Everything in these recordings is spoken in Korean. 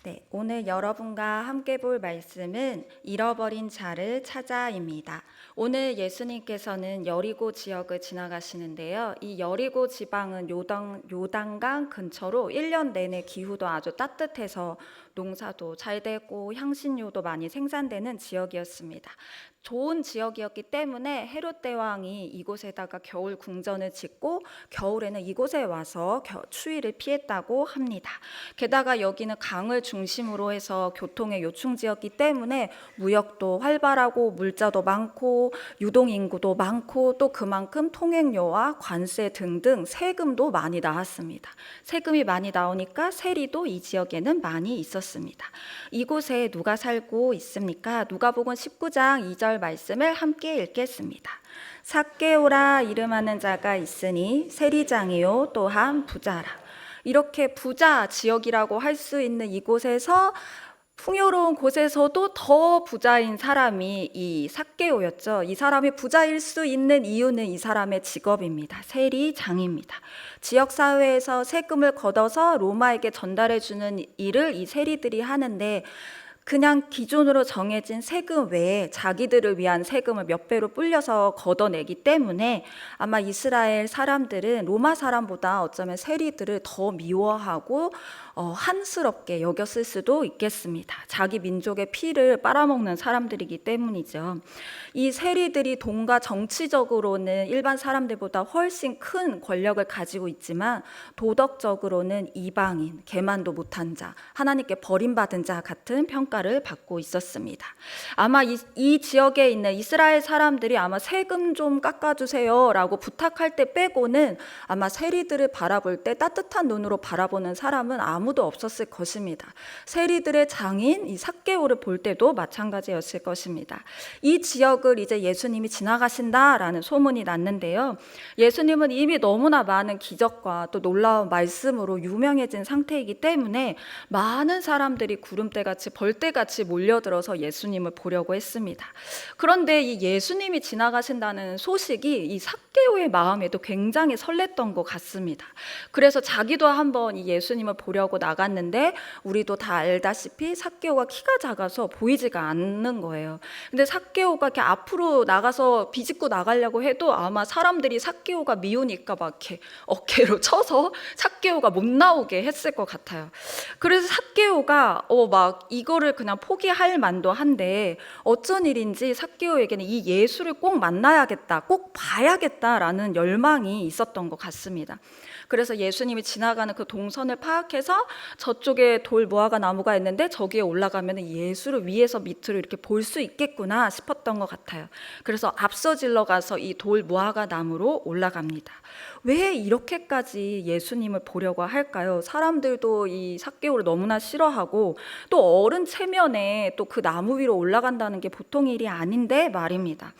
네, 오늘 여러분과 함께 볼 말씀은 잃어버린 자를 찾아입니다. 오늘 예수님께서는 여리고 지역을 지나가시는데요. 이 여리고 지방은 요단강 근처로 1년 내내 기후도 아주 따뜻해서 농사도 잘 되고 향신료도 많이 생산되는 지역이었습니다. 좋은 지역이었기 때문에 헤롯 대왕이 이곳에다가 겨울 궁전을 짓고 겨울에는 이곳에 와서 추위를 피했다고 합니다. 게다가 여기는 강을 중심으로 해서 교통의 요충지였기 때문에 무역도 활발하고 물자도 많고 유동인구도 많고 또 그만큼 통행료와 관세 등등 세금도 많이 나왔습니다. 세금이 많이 나오니까 세리도 이 지역에는 많이 있었습니다. 이곳에 누가 살고 있습니까? 누가복음 19장 2절 말씀을 함께 읽겠습니다. 삭개오라 이름하는 자가 있으니 세리장이요 또한 부자라. 이렇게 부자 지역이라고 할 수 있는 이곳에서 풍요로운 곳에서도 더 부자인 사람이 이 삭개오였죠. 이 사람이 부자일 수 있는 이유는 이 사람의 직업입니다. 세리장입니다. 지역사회에서 세금을 걷어서 로마에게 전달해주는 일을 이 세리들이 하는데 그냥 기존으로 정해진 세금 외에 자기들을 위한 세금을 몇 배로 불려서 걷어내기 때문에 아마 이스라엘 사람들은 로마 사람보다 어쩌면 세리들을 더 미워하고 한스럽게 여겼을 수도 있겠습니다. 자기 민족의 피를 빨아먹는 사람들이기 때문이죠. 이 세리들이 돈과 정치적으로는 일반 사람들보다 훨씬 큰 권력을 가지고 있지만 도덕적으로는 이방인, 계만도 못한 자, 하나님께 버림받은 자 같은 평가를 받고 있었습니다. 아마 이 지역에 있는 이스라엘 사람들이 아마 세금 좀 깎아주세요 라고 부탁할 때 빼고는 아마 세리들을 바라볼 때 따뜻한 눈으로 바라보는 사람은 아무도 없었을 것입니다. 세리들의 장인 이 삭개오를 볼 때도 마찬가지였을 것입니다. 이 지역을 이제 예수님이 지나가신다라는 소문이 났는데요. 예수님은 이미 너무나 많은 기적과 또 놀라운 말씀으로 유명해진 상태이기 때문에 많은 사람들이 구름대같이 벌떼같이 몰려들어서 예수님을 보려고 했습니다. 그런데 이 예수님이 지나가신다는 소식이 이 삭개오의 마음에도 굉장히 설렜던 것 같습니다. 그래서 자기도 한번 이 예수님을 보려고 나갔는데 우리도 다 알다시피 삭개오가 키가 작아서 보이지가 않는 거예요. 근데 삭개오가 이렇게 앞으로 나가서 비집고 나가려고 해도 아마 사람들이 삭개오가 미우니까 막 이렇게 어깨로 쳐서 삭개오가 못 나오게 했을 것 같아요. 그래서 삭개오가 막 이거를 그냥 포기할 만도 한데 어쩐 일인지 삭개오에게는 이 예수를 꼭 만나야겠다, 꼭 봐야겠다라는 열망이 있었던 것 같습니다. 그래서 예수님이 지나가는 그 동선을 파악해서 저쪽에 돌 무화과 나무가 있는데 저기에 올라가면 예수를 위에서 밑으로 이렇게 볼 수 있겠구나 싶었던 것 같아요. 그래서 앞서 질러가서 이 돌 무화과 나무로 올라갑니다. 왜 이렇게까지 예수님을 보려고 할까요? 사람들도 이 삭개오를 너무나 싫어하고 또 어른 체면에 또 그 나무 위로 올라간다는 게 보통 일이 아닌데 말입니다.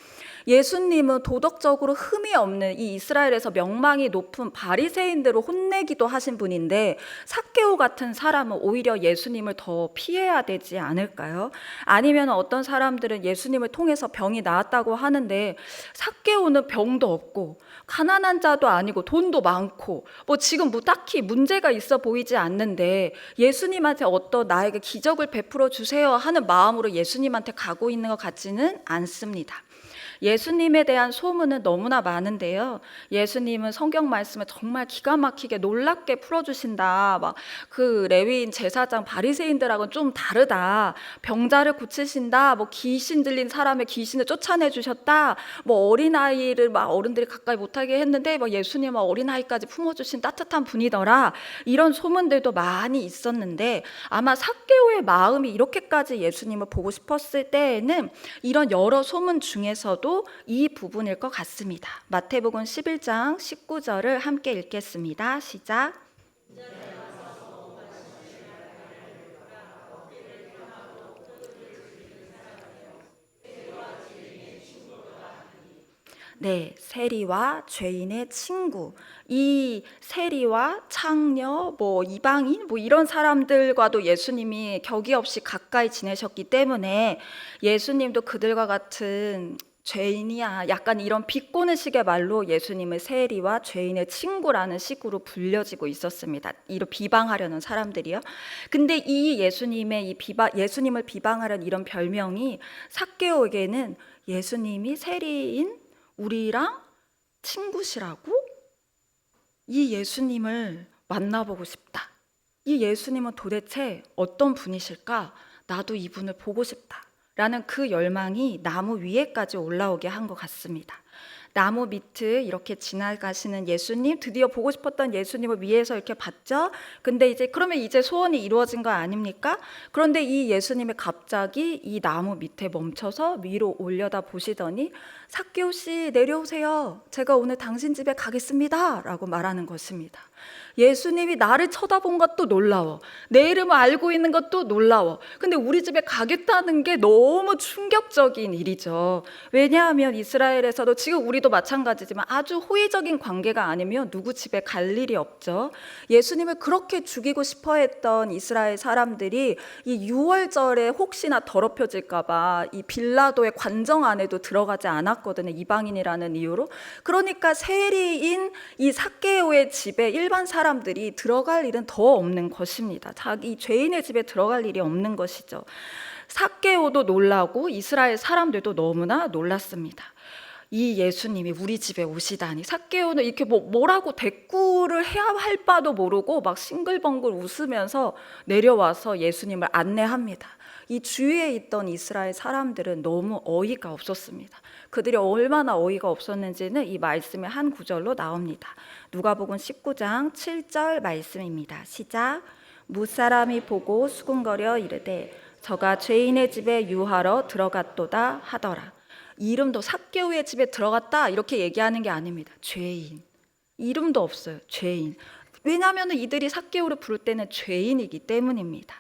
예수님은 도덕적으로 흠이 없는 이 이스라엘에서 명망이 높은 바리새인들을 혼내기도 하신 분인데 삭개오 같은 사람은 오히려 예수님을 더 피해야 되지 않을까요? 아니면 어떤 사람들은 예수님을 통해서 병이 나았다고 하는데 삭개오는 병도 없고 가난한 자도 아니고 돈도 많고 뭐 지금 뭐 딱히 문제가 있어 보이지 않는데 예수님한테 어떤 나에게 기적을 베풀어 주세요 하는 마음으로 예수님한테 가고 있는 것 같지는 않습니다. 예수님에 대한 소문은 너무나 많은데요. 예수님은 성경 말씀을 정말 기가 막히게 놀랍게 풀어주신다. 막 그 레위인 제사장 바리새인들하고는 좀 다르다. 병자를 고치신다. 뭐 귀신 들린 사람의 귀신을 쫓아내 주셨다. 뭐 어린아이를 막 어른들이 가까이 못하게 했는데 뭐 예수님은 어린아이까지 품어주신 따뜻한 분이더라. 이런 소문들도 많이 있었는데 아마 삭개오의 마음이 이렇게까지 예수님을 보고 싶었을 때에는 이런 여러 소문 중에서도 이 부분일 것 같습니다. 마태복음 11장 19절을 함께 읽겠습니다. 시작. 네, 세리와 죄인의 친구. 이 세리와 창녀, 뭐 이방인, 뭐 이런 사람들과도 예수님이 격이 없이 가까이 지내셨기 때문에 예수님도 그들과 같은 죄인이야. 약간 이런 비꼬는 식의 말로 예수님을 세리와 죄인의 친구라는 식으로 불려지고 있었습니다. 이로 비방하려는 사람들이요. 근데 이 예수님의 예수님을 비방하려는 이런 별명이 삭개오에게는 예수님이 세리인 우리랑 친구시라고? 이 예수님을 만나보고 싶다. 이 예수님은 도대체 어떤 분이실까? 나도 이분을 보고 싶다. 라는 그 열망이 나무 위에까지 올라오게 한 것 같습니다. 나무 밑을 이렇게 지나가시는 예수님, 드디어 보고 싶었던 예수님을 위에서 이렇게 봤죠. 근데 그러면 이제 소원이 이루어진 거 아닙니까? 그런데 이 예수님이 갑자기 이 나무 밑에 멈춰서 위로 올려다 보시더니 삭개오 씨 내려오세요. 제가 오늘 당신 집에 가겠습니다. 라고 말하는 것입니다. 예수님이 나를 쳐다본 것도 놀라워. 내 이름을 알고 있는 것도 놀라워. 근데 우리 집에 가겠다는 게 너무 충격적인 일이죠. 왜냐하면 이스라엘에서도 지금 우리도 마찬가지지만 아주 호의적인 관계가 아니면 누구 집에 갈 일이 없죠. 예수님을 그렇게 죽이고 싶어 했던 이스라엘 사람들이 이 6월절에 혹시나 더럽혀질까 봐 이 빌라도의 관정 안에도 들어가지 않았거든요. 이방인이라는 이유로. 그러니까 세리인 이 삭개오의 집에 일반 사람들이 들어갈 일은 더 없는 것입니다. 자기 죄인의 집에 들어갈 일이 없는 것이죠. 삭개오도 놀라고 이스라엘 사람들도 너무나 놀랐습니다. 이 예수님이 우리 집에 오시다니. 삭개오는 이렇게 뭐라고 대꾸를 해야 할 바도 모르고 막 싱글벙글 웃으면서 내려와서 예수님을 안내합니다. 이 주위에 있던 이스라엘 사람들은 너무 어이가 없었습니다. 그들이 얼마나 어이가 없었는지는 이 말씀의 한 구절로 나옵니다. 누가복음 19장 7절 말씀입니다. 시작. 무사람이 보고 수군거려 이르되 저가 죄인의 집에 유하러 들어갔도다 하더라. 이름도 삭개오의 집에 들어갔다 이렇게 얘기하는 게 아닙니다. 죄인. 이름도 없어요. 죄인. 왜냐하면 이들이 삭개오를 부를 때는 죄인이기 때문입니다.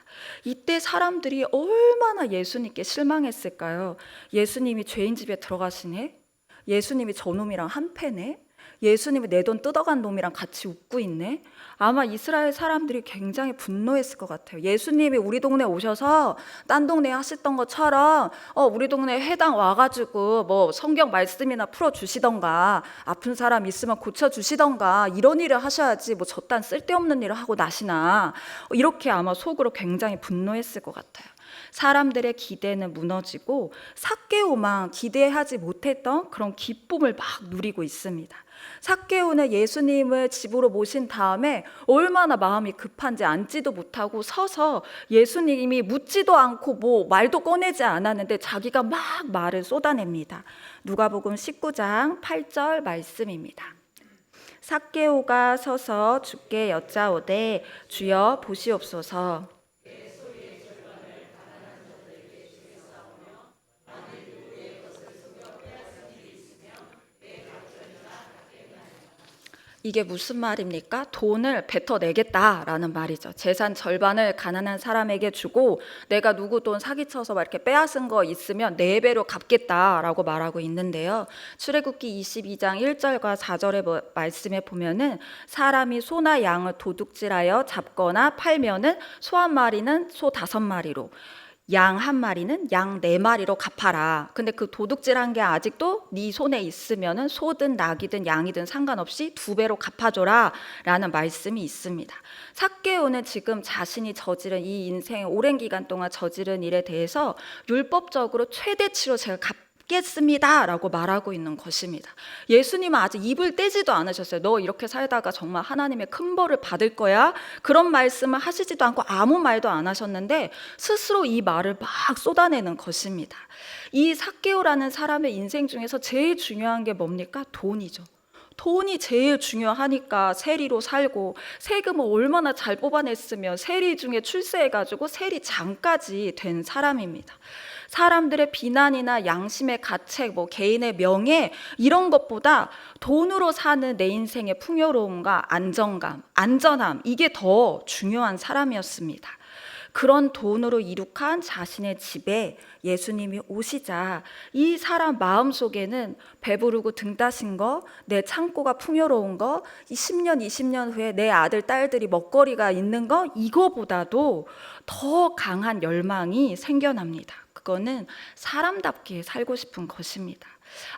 이때 사람들이 얼마나 예수님께 실망했을까요? 예수님이 죄인 집에 들어가시네? 예수님이 저놈이랑 한패네? 예수님이 내 돈 뜯어간 놈이랑 같이 웃고 있네? 아마 이스라엘 사람들이 굉장히 분노했을 것 같아요. 예수님이 우리 동네 오셔서 딴 동네 하셨던 것처럼 우리 동네 회당 와가지고 뭐 성경 말씀이나 풀어주시던가 아픈 사람 있으면 고쳐주시던가 이런 일을 하셔야지 뭐 저딴 쓸데없는 일을 하고 나시나 이렇게 아마 속으로 굉장히 분노했을 것 같아요. 사람들의 기대는 무너지고 삭개오만 기대하지 못했던 그런 기쁨을 막 누리고 있습니다. 삭개오는 예수님을 집으로 모신 다음에 얼마나 마음이 급한지 앉지도 못하고 서서 예수님이 묻지도 않고 뭐 말도 꺼내지 않았는데 자기가 막 말을 쏟아냅니다. 누가복음 19장 8절 말씀입니다. 삭개오가 서서 주께 여짜오되 주여 보시옵소서. 이게 무슨 말입니까? 돈을 뱉어내겠다라는 말이죠. 재산 절반을 가난한 사람에게 주고 내가 누구 돈 사기쳐서 막 이렇게 빼앗은 거 있으면 4배로 갚겠다라고 말하고 있는데요. 출애굽기 22장 1절과 4절의 말씀에 보면은 사람이 소나 양을 도둑질하여 잡거나 팔면은 소 한 마리는 소 5마리로 양 한 마리는 양 4마리로 갚아라. 근데 그 도둑질한 게 아직도 네 손에 있으면은 소든 낙이든 양이든 상관없이 2배로 갚아줘라 라는 말씀이 있습니다. 삭개오는 지금 자신이 저지른 이 인생의 오랜 기간 동안 저지른 일에 대해서 율법적으로 최대치로 제가 갚겠습니다 라고 말하고 있는 것입니다. 예수님은 아직 입을 떼지도 않으셨어요. 너 이렇게 살다가 정말 하나님의 큰 벌을 받을 거야? 그런 말씀을 하시지도 않고 아무 말도 안 하셨는데 스스로 이 말을 막 쏟아내는 것입니다. 이 삭개오라는 사람의 인생 중에서 제일 중요한 게 뭡니까? 돈이죠. 돈이 제일 중요하니까 세리로 살고 세금을 얼마나 잘 뽑아냈으면 세리 중에 출세해가지고 세리장까지 된 사람입니다. 사람들의 비난이나 양심의 가책, 개인의 명예 이런 것보다 돈으로 사는 내 인생의 풍요로움과 안정감, 안전함 이게 더 중요한 사람이었습니다. 그런 돈으로 이룩한 자신의 집에 예수님이 오시자 이 사람 마음속에는 배부르고 등 따신 거, 내 창고가 풍요로운 거, 10년, 20년 후에 내 아들, 딸들이 먹거리가 있는 거 이거보다도 더 강한 열망이 생겨납니다. 그거는 사람답게 살고 싶은 것입니다.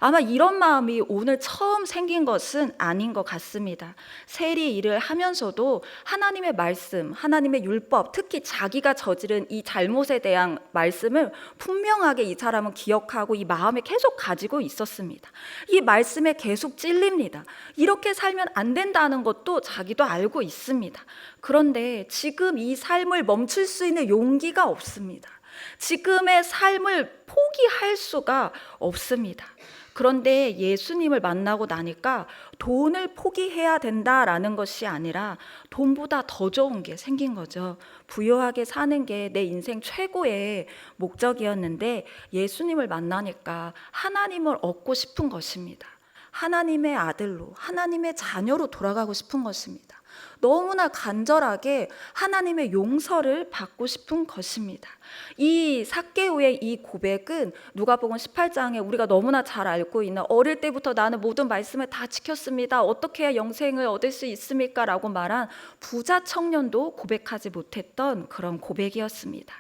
아마 이런 마음이 오늘 처음 생긴 것은 아닌 것 같습니다. 세리 일을 하면서도 하나님의 말씀, 하나님의 율법, 특히 자기가 저지른 이 잘못에 대한 말씀을 분명하게 이 사람은 기억하고 이 마음에 계속 가지고 있었습니다. 이 말씀에 계속 찔립니다. 이렇게 살면 안 된다는 것도 자기도 알고 있습니다. 그런데 지금 이 삶을 멈출 수 있는 용기가 없습니다. 지금의 삶을 포기할 수가 없습니다. 그런데 예수님을 만나고 나니까 돈을 포기해야 된다라는 것이 아니라 돈보다 더 좋은 게 생긴 거죠. 부유하게 사는 게 내 인생 최고의 목적이었는데 예수님을 만나니까 하나님을 얻고 싶은 것입니다. 하나님의 아들로, 하나님의 자녀로 돌아가고 싶은 것입니다. 너무나 간절하게 하나님의 용서를 받고 싶은 것입니다. 이 삭개오의 이 고백은 누가복음 18장에 우리가 너무나 잘 알고 있는 어릴 때부터 나는 모든 말씀을 다 지켰습니다. 어떻게 해야 영생을 얻을 수 있습니까? 라고 말한 부자 청년도 고백하지 못했던 그런 고백이었습니다.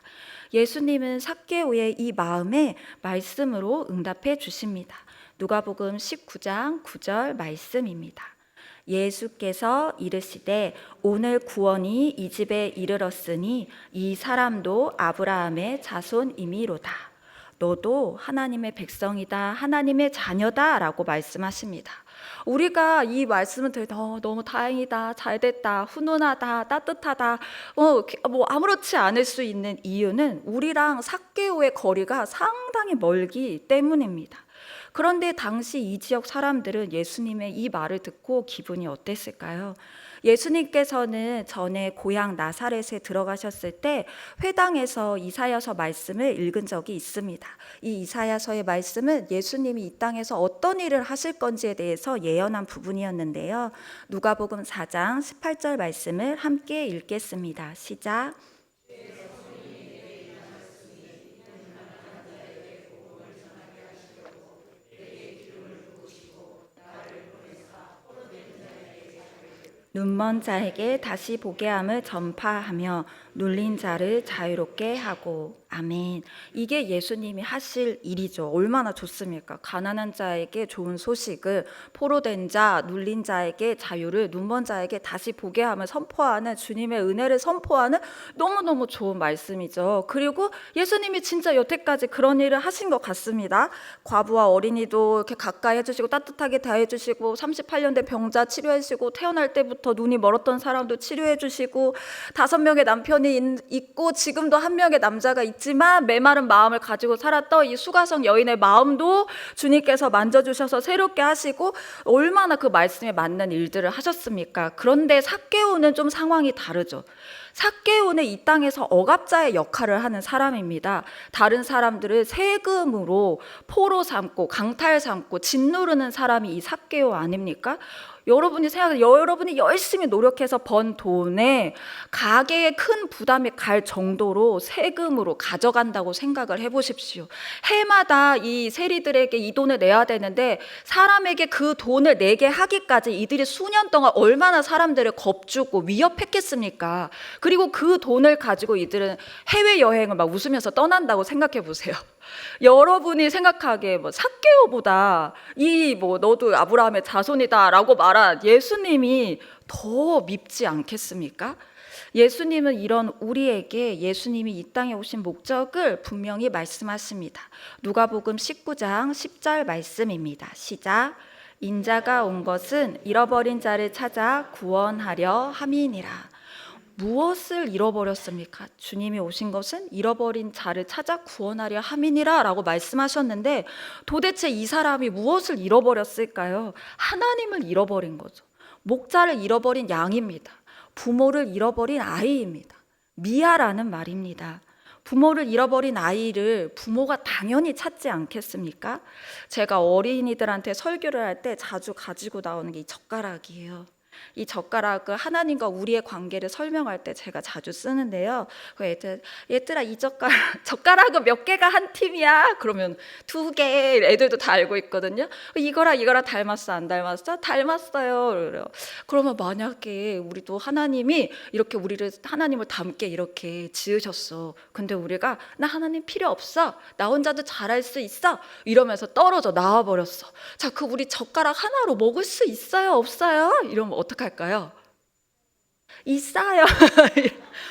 예수님은 삭개오의 이 마음에 말씀으로 응답해 주십니다. 누가복음 19장 9절 말씀입니다. 예수께서 이르시되 오늘 구원이 이 집에 이르렀으니 이 사람도 아브라함의 자손이미로다. 너도 하나님의 백성이다, 하나님의 자녀다 라고 말씀하십니다. 우리가 이 말씀을 들을 때 너무 다행이다, 잘됐다, 훈훈하다, 따뜻하다, 아무렇지 않을 수 있는 이유는 우리랑 삭개오의 거리가 상당히 멀기 때문입니다. 그런데 당시 이 지역 사람들은 예수님의 이 말을 듣고 기분이 어땠을까요? 예수님께서는 전에 고향 나사렛에 들어가셨을 때 회당에서 이사야서 말씀을 읽은 적이 있습니다. 이 이사야서의 말씀은 예수님이 이 땅에서 어떤 일을 하실 건지에 대해서 예언한 부분이었는데요. 누가복음 4장 18절 말씀을 함께 읽겠습니다. 시작. 눈먼 자에게 다시 보게 함을 전파하며 눌린 자를 자유롭게 하고. 아멘. 이게 예수님이 하실 일이죠. 얼마나 좋습니까? 가난한 자에게 좋은 소식을, 포로된 자, 눌린 자에게 자유를, 눈먼 자에게 다시 보게 함을 선포하는, 주님의 은혜를 선포하는 너무너무 좋은 말씀이죠. 그리고 예수님이 진짜 여태까지 그런 일을 하신 것 같습니다. 과부와 어린이도 이렇게 가까이 해주시고 따뜻하게 대해주시고 38년 된 병자 치료해주시고 태어날 때부터 눈이 멀었던 사람도 치료해주시고 5명의 남편이 있고 지금도 1명의 남자가 있지만 메마른 마음을 가지고 살았던 이 수가성 여인의 마음도 주님께서 만져주셔서 새롭게 하시고 얼마나 그 말씀에 맞는 일들을 하셨습니까? 그런데 삭개오는 좀 상황이 다르죠. 삭개오는 이 땅에서 억압자의 역할을 하는 사람입니다. 다른 사람들을 세금으로 포로 삼고 강탈 삼고 짓누르는 사람이 이 삭개오 아닙니까? 여러분이 생각해, 여러분이 열심히 노력해서 번 돈에 가게에 큰 부담이 갈 정도로 세금으로 가져간다고 생각을 해보십시오. 해마다 이 세리들에게 이 돈을 내야 되는데 사람에게 그 돈을 내게 하기까지 이들이 수년 동안 얼마나 사람들을 겁주고 위협했겠습니까? 그리고 그 돈을 가지고 이들은 해외여행을 막 웃으면서 떠난다고 생각해 보세요. 여러분이 생각하기에 삭개오보다 너도 아브라함의 자손이다라고 말한 예수님이 더 밉지 않겠습니까? 예수님은 이런 우리에게 예수님이 이 땅에 오신 목적을 분명히 말씀하십니다. 누가복음 19장 10절 말씀입니다. 시작. 인자가 온 것은 잃어버린 자를 찾아 구원하려 함이니라. 무엇을 잃어버렸습니까? 주님이 오신 것은 잃어버린 자를 찾아 구원하려 함이니라 라고 말씀하셨는데 도대체 이 사람이 무엇을 잃어버렸을까요? 하나님을 잃어버린 거죠. 목자를 잃어버린 양입니다. 부모를 잃어버린 아이입니다. 미아라는 말입니다. 부모를 잃어버린 아이를 부모가 당연히 찾지 않겠습니까? 제가 어린이들한테 설교를 할 때 자주 가지고 나오는 게 이 젓가락이에요. 이 젓가락은 하나님과 우리의 관계를 설명할 때 제가 자주 쓰는데요. 얘들아 이 젓가락은 몇 개가 한 팀이야? 그러면 2개, 애들도 다 알고 있거든요. 이거랑 닮았어 안 닮았어? 닮았어요. 그러면 만약에 우리도 하나님이 이렇게 하나님을 닮게 이렇게 지으셨어. 근데 우리가 나 하나님 필요 없어. 나 혼자도 잘할 수 있어. 이러면서 떨어져 나와버렸어. 자, 우리 젓가락 하나로 먹을 수 있어요? 없어요? 이러면 어떡할까요? 있어요.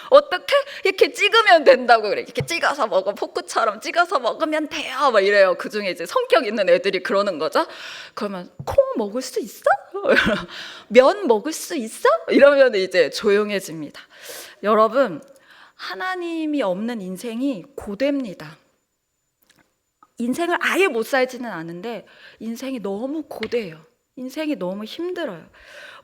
어떻게? 이렇게 찍으면 된다고 그래. 이렇게 찍어서 먹어. 포크처럼 찍어서 먹으면 돼요. 막 이래요. 그중에 이제 성격 있는 애들이 그러는 거죠. 그러면 콩 먹을 수 있어? 면 먹을 수 있어? 이러면 이제 조용해집니다. 여러분, 하나님이 없는 인생이 고됩니다. 인생을 아예 못 살지는 않은데 인생이 너무 고돼요. 인생이 너무 힘들어요.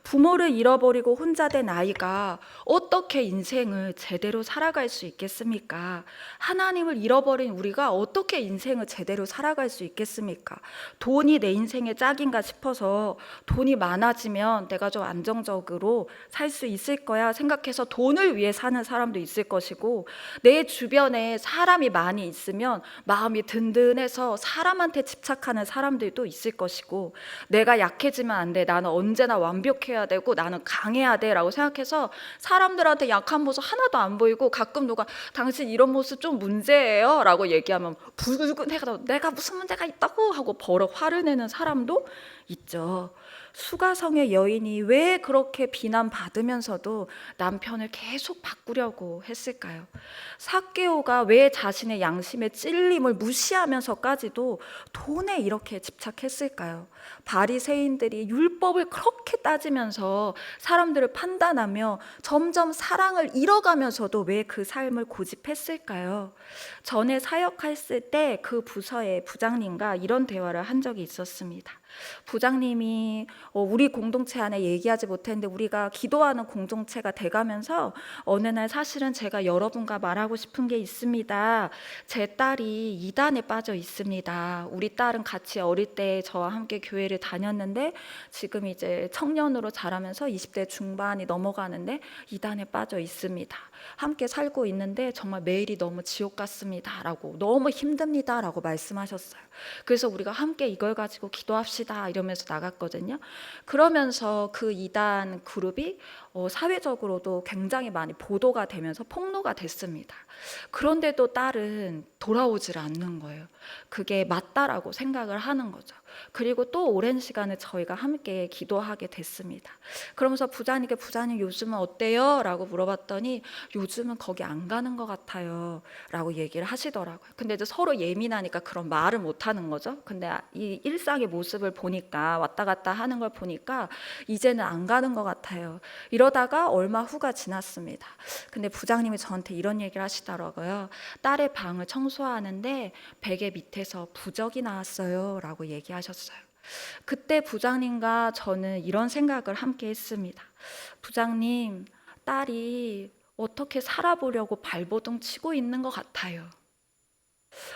부모를 잃어버리고 혼자 된 아이가 어떻게 인생을 제대로 살아갈 수 있겠습니까? 하나님을 잃어버린 우리가 어떻게 인생을 제대로 살아갈 수 있겠습니까? 돈이 내 인생의 짝인가 싶어서 돈이 많아지면 내가 좀 안정적으로 살 수 있을 거야 생각해서 돈을 위해 사는 사람도 있을 것이고, 내 주변에 사람이 많이 있으면 마음이 든든해서 사람한테 집착하는 사람들도 있을 것이고, 내가 약해지면 안 돼, 나는 언제나 완벽해야 되고 나는 강해야 돼 라고 생각해서 사람들한테 약한 모습 하나도 안 보이고, 가끔 누가 당신 이런 모습 좀 문제예요 라고 얘기하면 붉은해가 내가 무슨 문제가 있다고 하고 버럭 화를 내는 사람도 있죠. 수가성의 여인이 왜 그렇게 비난받으면서도 남편을 계속 바꾸려고 했을까요? 삭개오가 왜 자신의 양심의 찔림을 무시하면서까지도 돈에 이렇게 집착했을까요? 바리새인들이 율법을 그렇게 따지면서 사람들을 판단하며 점점 사랑을 잃어가면서도 왜 그 삶을 고집했을까요? 전에 사역했을 때 그 부서의 부장님과 이런 대화를 한 적이 있었습니다. 부장님이 우리 공동체 안에 얘기하지 못했는데 우리가 기도하는 공동체가 돼가면서 어느 날 사실은 제가 여러분과 말하고 싶은 게 있습니다. 제 딸이 이단에 빠져 있습니다. 우리 딸은 같이 어릴 때 저와 함께 교회를 다녔는데 지금 이제 청년으로 자라면서 20대 중반이 넘어가는데 이단에 빠져 있습니다. 함께 살고 있는데 정말 매일이 너무 지옥 같습니다 라고, 너무 힘듭니다 라고 말씀하셨어요. 그래서 우리가 함께 이걸 가지고 기도합시다 이러면서 나갔거든요. 그러면서 그 이단 그룹이 사회적으로도 굉장히 많이 보도가 되면서 폭로가 됐습니다. 그런데도 딸은 돌아오질 않는 거예요. 그게 맞다라고 생각을 하는 거죠. 그리고 또 오랜 시간을 저희가 함께 기도하게 됐습니다. 그러면서 부장님 요즘은 어때요? 라고 물어봤더니 요즘은 거기 안 가는 것 같아요 라고 얘기를 하시더라고요. 근데 이제 서로 예민하니까 그런 말을 못 하는 거죠. 근데 이 일상의 모습을 보니까, 왔다 갔다 하는 걸 보니까 이제는 안 가는 것 같아요. 이러다가 얼마 후가 지났습니다. 근데 부장님이 저한테 이런 얘기를 하시더라고요. 딸의 방을 청소하는데 베개 밑에서 부적이 나왔어요 라고 얘기하셨어요. 그때 부장님과 저는 이런 생각을 함께 했습니다. 부장님, 딸이 어떻게 살아보려고 발버둥 치고 있는 것 같아요.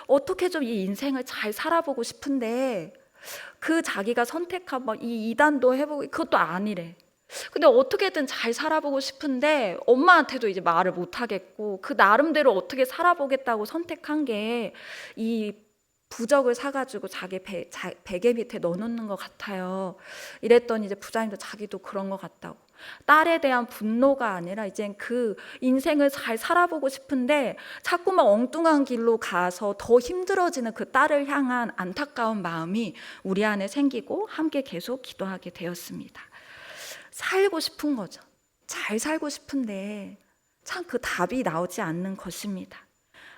어떻게 좀 이 인생을 잘 살아보고 싶은데 그 자기가 선택한 이 이단도 해보고 그것도 아니래. 근데 어떻게든 잘 살아보고 싶은데 엄마한테도 이제 말을 못 하겠고, 그 나름대로 어떻게 살아보겠다고 선택한 게 이 부적을 사가지고 자기 베개 밑에 넣어놓는 것 같아요. 이랬더니 이제 부장님도 자기도 그런 것 같다고. 딸에 대한 분노가 아니라 이젠 그 인생을 잘 살아보고 싶은데 자꾸만 엉뚱한 길로 가서 더 힘들어지는 그 딸을 향한 안타까운 마음이 우리 안에 생기고 함께 계속 기도하게 되었습니다. 살고 싶은 거죠. 잘 살고 싶은데 참 그 답이 나오지 않는 것입니다.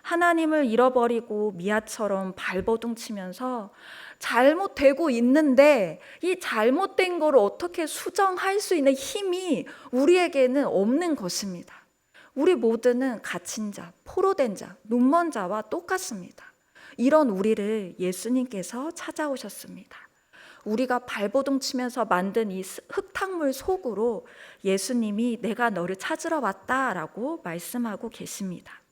하나님을 잃어버리고 미아처럼 발버둥 치면서 잘못되고 있는데 이 잘못된 거를 어떻게 수정할 수 있는 힘이 우리에게는 없는 것입니다. 우리 모두는 갇힌 자, 포로된 자, 눈먼 자와 똑같습니다. 이런 우리를 예수님께서 찾아오셨습니다. 우리가 발버둥 치면서 만든 이 흙탕물 속으로 예수님이 내가 너를 찾으러 왔다라고 말씀하고 계십니다.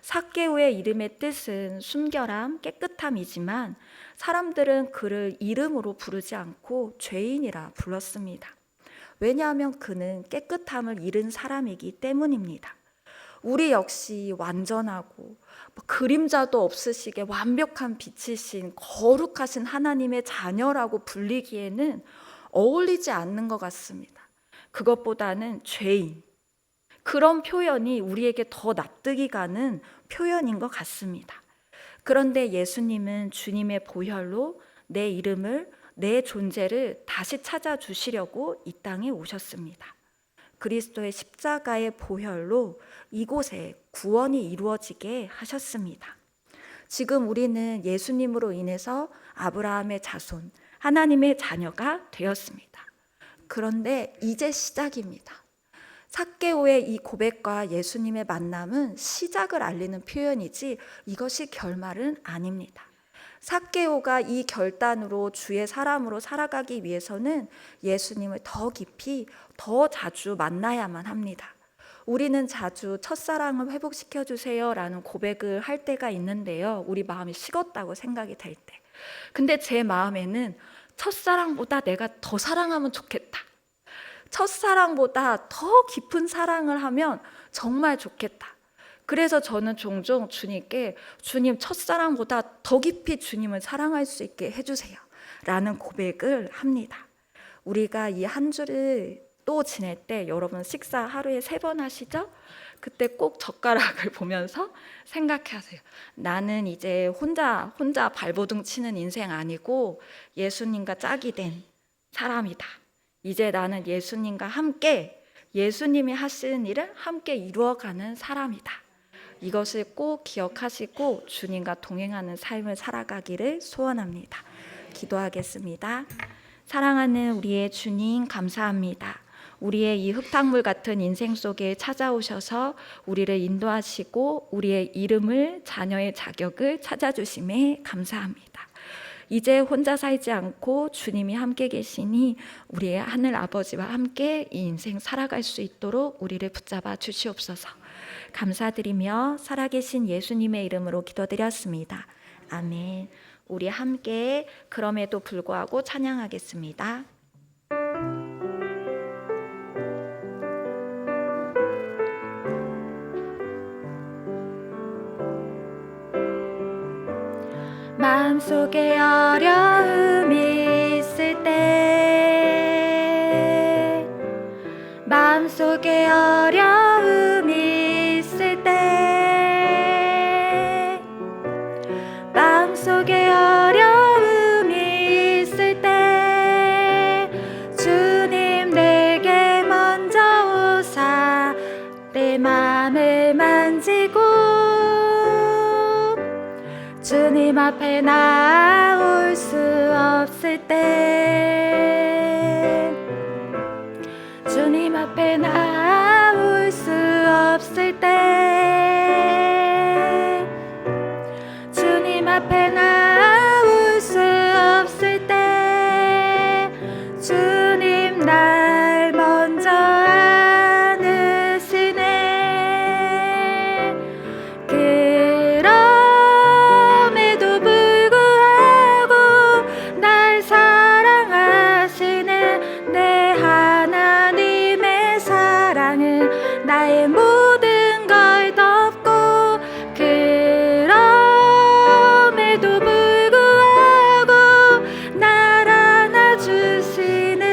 삭개오의 이름의 뜻은 순결함, 깨끗함이지만 사람들은 그를 이름으로 부르지 않고 죄인이라 불렀습니다. 왜냐하면 그는 깨끗함을 잃은 사람이기 때문입니다. 우리 역시 완전하고 그림자도 없으시게 완벽한 빛이신 거룩하신 하나님의 자녀라고 불리기에는 어울리지 않는 것 같습니다. 그것보다는 죄인, 그런 표현이 우리에게 더 납득이 가는 표현인 것 같습니다. 그런데 예수님은 주님의 보혈로 내 이름을, 내 존재를 다시 찾아주시려고 이 땅에 오셨습니다. 그리스도의 십자가의 보혈로 이곳에 구원이 이루어지게 하셨습니다. 지금 우리는 예수님으로 인해서 아브라함의 자손, 하나님의 자녀가 되었습니다. 그런데 이제 시작입니다. 삭개오의 이 고백과 예수님의 만남은 시작을 알리는 표현이지 이것이 결말은 아닙니다. 삭개오가 이 결단으로 주의 사람으로 살아가기 위해서는 예수님을 더 깊이, 더 자주 만나야만 합니다. 우리는 자주 첫사랑을 회복시켜 주세요 라는 고백을 할 때가 있는데요, 우리 마음이 식었다고 생각이 될 때. 근데 제 마음에는 첫사랑보다 내가 더 사랑하면 좋겠다, 첫사랑보다 더 깊은 사랑을 하면 정말 좋겠다. 그래서 저는 종종 주님께, 주님, 첫사랑보다 더 깊이 주님을 사랑할 수 있게 해주세요 라는 고백을 합니다. 우리가 이 한 주를 또 지낼 때, 여러분 식사 하루에 3번 하시죠? 그때 꼭 젓가락을 보면서 생각하세요. 나는 이제 혼자 발버둥 치는 인생 아니고 예수님과 짝이 된 사람이다. 이제 나는 예수님과 함께, 예수님이 하시는 일을 함께 이루어가는 사람이다. 이것을 꼭 기억하시고 주님과 동행하는 삶을 살아가기를 소원합니다. 기도하겠습니다. 사랑하는 우리의 주님, 감사합니다. 우리의 이 흙탕물 같은 인생 속에 찾아오셔서 우리를 인도하시고 우리의 이름을, 자녀의 자격을 찾아주심에 감사합니다. 이제 혼자 살지 않고 주님이 함께 계시니 우리의 하늘 아버지와 함께 이 인생 살아갈 수 있도록 우리를 붙잡아 주시옵소서. 감사드리며 살아계신 예수님의 이름으로 기도드렸습니다. 아멘. 우리 함께 그럼에도 불구하고 찬양하겠습니다. 마음속에 어려움이 있을 때, 마음속에 어려움이 있을 때, 마음속에 어려움이 있을 때 주님 내게 먼저 오사 내 마음을 만지고 주님 앞에 나올 수 없을 때, 주님 앞에 나올 수 없을 때, 주님 앞에 나올 수 없을 때 주님 날 먼저 안으시네. 그럼에도 불구하고 날 사랑하시는 내 하나님의 사랑은 나의 모든 걸 덮고, 그럼에도 불구하고 날 안아주시는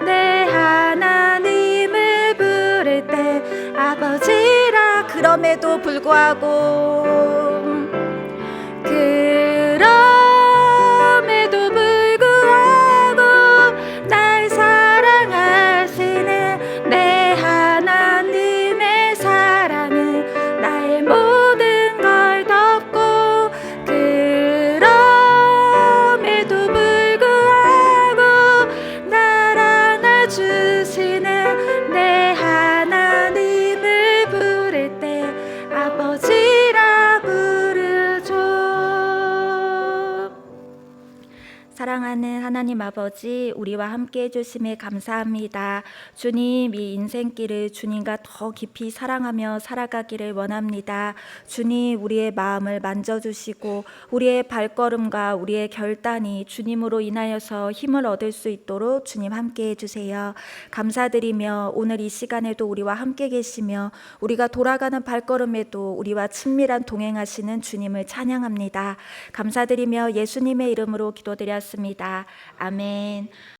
내 하나님을 부를 때 아버지라. 그럼에도 불구하고, 그럼에도 불구하고 날 사랑하시는 내 하나님의 사랑은 나의 모든 걸 덮고, 그럼에도 불구하고 날 안아주시는 내 하나님을 부를 때 아버지라 부르죠. 사랑하는 하나님 아버지, 우리와 함께 해주심에 감사합니다. 주님, 이 인생길을 주님과 더 깊이 사랑하며 살아가기를 원합니다. 주님, 우리의 마음을 만져주시고 우리의 발걸음과 우리의 결단이 주님으로 인하여서 힘을 얻을 수 있도록 주님 함께 해주세요. 감사드리며 오늘 이 시간에도 우리와 함께 계시며 우리가 돌아가는 발걸음에도 우리와 친밀한 동행하시는 주님을 찬양합니다. 감사드리며 예수님의 이름으로 기도드렸습니다. 아멘.